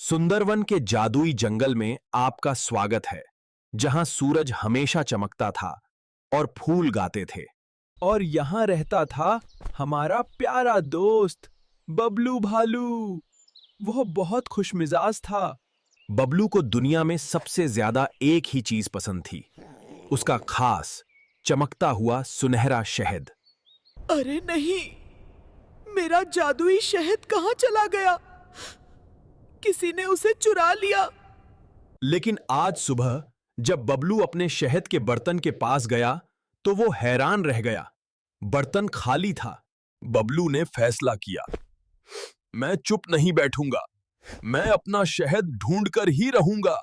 सुंदरवन के जादुई जंगल में आपका स्वागत है, जहां सूरज हमेशा चमकता था और फूल गाते थे। और यहां रहता था हमारा प्यारा दोस्त बबलू भालू। वह बहुत खुशमिजाज था। बबलू को दुनिया में सबसे ज्यादा एक ही चीज पसंद थी, उसका खास चमकता हुआ सुनहरा शहद। अरे नहीं, मेरा जादुई शहद कहाँ चला गया? किसी ने उसे चुरा लिया। लेकिन आज सुबह जब बबलू अपने शहद के बर्तन के पास गया तो वो हैरान रह गया। बर्तन खाली था। बबलू ने फैसला किया, मैं चुप नहीं बैठूंगा, मैं अपना शहद ढूंढकर ही रहूंगा।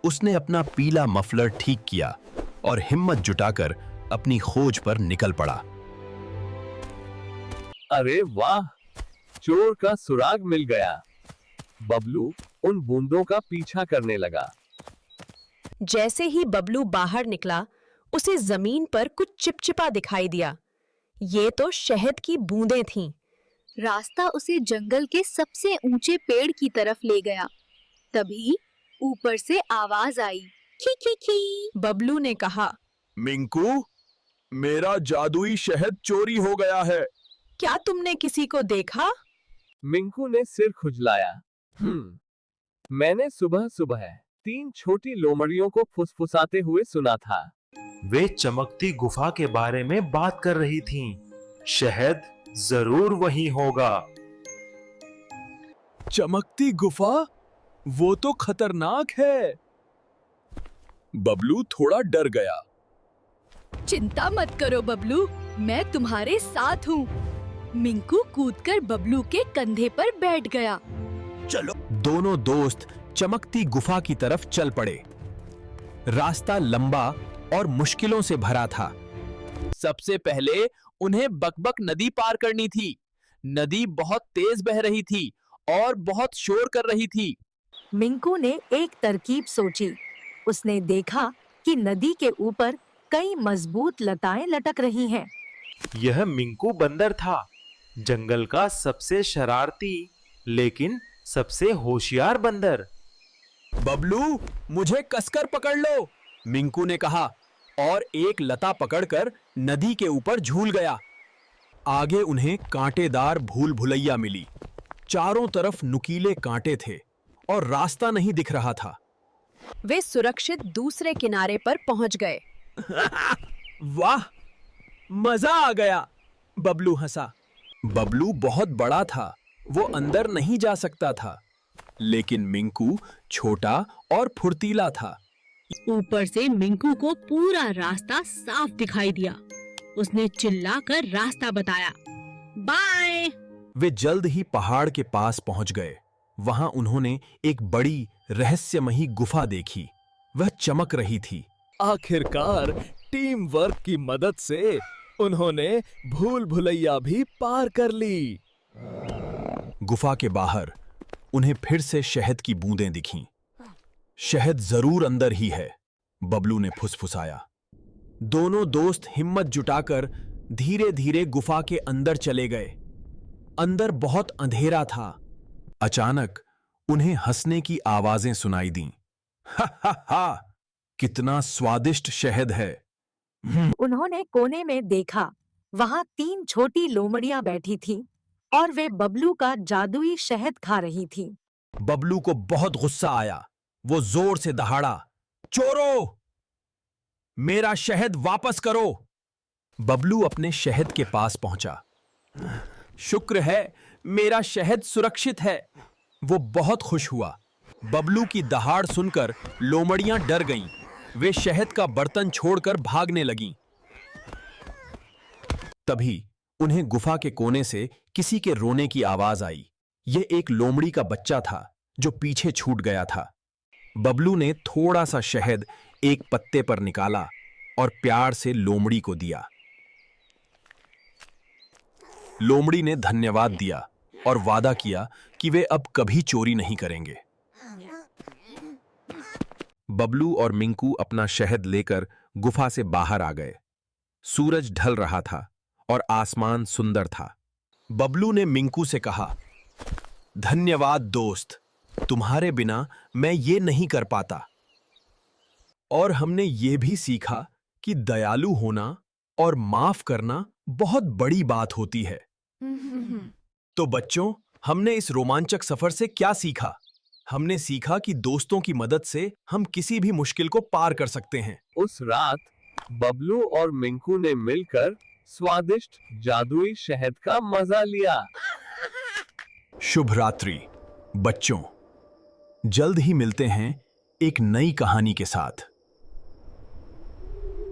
उसने अपना पीला मफलर ठीक किया और हिम्मत जुटाकर अपनी खोज पर निकल पड़ा। अरे वाह, चोर का सुराग मिल गया। बबलू उन बूंदों का पीछा करने लगा। जैसे ही बबलू बाहर निकला, उसे जमीन पर कुछ चिपचिपा दिखाई दिया। ये तो शहद की बूंदें थीं। रास्ता उसे जंगल के सबसे ऊंचे पेड़ की तरफ ले गया। तभी ऊपर से आवाज आई, खी खी खी। बबलू ने कहा, मिंकू, मेरा जादुई शहद चोरी हो गया है। क्या तुमने किसी को देखा? मिंकू ने सिर खुजलाया। मैंने सुबह सुबह 3 छोटी लोमड़ियों को फुसफुसाते हुए सुना था। वे चमकती गुफा के बारे में बात कर रही थीं। शहद जरूर वहीं होगा। चमकती गुफा? वो तो खतरनाक है। बबलू थोड़ा डर गया। चिंता मत करो बबलू, मैं तुम्हारे साथ हूँ। मिंकू कूदकर बबलू के कंधे पर बैठ गया। चलो। दोनों दोस्त चमकती गुफा की तरफ चल पड़े। रास्ता लंबा और मुश्किलों से भरा था। सबसे पहले उन्हें बकबक नदी पार करनी थी। नदी बहुत तेज बह रही थी और बहुत शोर कर रही थी। मिंकू ने एक तरकीब सोची। उसने देखा कि नदी के ऊपर कई मजबूत लताएं लटक रही हैं। यह मिंकू बंदर था, जंगल का सबसे शरारती लेकिन सबसे होशियार बंदर। बबलू, मुझे कसकर पकड़ लो, मिंकू ने कहा और एक लता पकड़कर नदी के ऊपर झूल गया। आगे उन्हें कांटेदार भूल भुलैया मिली। चारों तरफ नुकीले कांटे थे और रास्ता नहीं दिख रहा था। वे सुरक्षित दूसरे किनारे पर पहुंच गए। वाह, मजा आ गया, बबलू हंसा। बबलू बहुत बड़ा था, वो अंदर नहीं जा सकता था, लेकिन मिंकू छोटा और फुर्तीला था। ऊपर से मिंकू को पूरा रास्ता साफ दिखाई दिया। उसने चिल्लाकर रास्ता बताया, बाय। वे जल्द ही पहाड़ के पास पहुंच गए। वहां उन्होंने एक बड़ी रहस्यमयी गुफा देखी। वह चमक रही थी। आखिरकार टीम वर्क की मदद से उन्होंने भूल भुलैया भी पार कर ली। गुफा के बाहर उन्हें फिर से शहद की बूंदें दिखीं। शहद जरूर अंदर ही है, बबलू ने फुसफुसाया। दोनों दोस्त हिम्मत जुटाकर धीरे धीरे गुफा के अंदर चले गए। अंदर बहुत अंधेरा था। अचानक उन्हें हंसने की आवाजें सुनाई दीं। हा हा हा, कितना स्वादिष्ट शहद है। उन्होंने कोने में देखा, वहां 3 छोटी लोमड़ियां बैठी थीं और वे बबलू का जादुई शहद खा रही थीं। बबलू को बहुत गुस्सा आया। वो जोर से दहाड़ा, चोरों, मेरा शहद वापस करो। बबलू अपने शहद के पास पहुंचा। शुक्र है, मेरा शहद सुरक्षित है। वो बहुत खुश हुआ। बबलू की दहाड़ सुनकर लोमड़ियां डर गईं। वे शहद का बर्तन छोड़कर भागने लगीं। तभी उन्हें गुफा के कोने से किसी के रोने की आवाज आई। यह एक लोमड़ी का बच्चा था जो पीछे छूट गया था। बबलू ने थोड़ा सा शहद एक पत्ते पर निकाला और प्यार से लोमड़ी को दिया। लोमड़ी ने धन्यवाद दिया और वादा किया कि वे अब कभी चोरी नहीं करेंगे। बबलू और मिंकू अपना शहद लेकर गुफा से बाहर आ गए। सूरज ढल रहा था और आसमान सुंदर था। बबलू ने मिंकू से कहा, धन्यवाद दोस्त, तुम्हारे बिना मैं ये नहीं कर पाता। और हमने ये भी सीखा कि दयालु होना और माफ करना बहुत बड़ी बात होती है। तो बच्चों, हमने इस रोमांचक सफर से क्या सीखा? हमने सीखा कि दोस्तों की मदद से हम किसी भी मुश्किल को पार कर सकते हैं। उस रात बबलू और मिंकू ने मिलकर स्वादिष्ट जादुई शहद का मजा लिया। शुभ रात्रि बच्चों, जल्द ही मिलते हैं एक नई कहानी के साथ।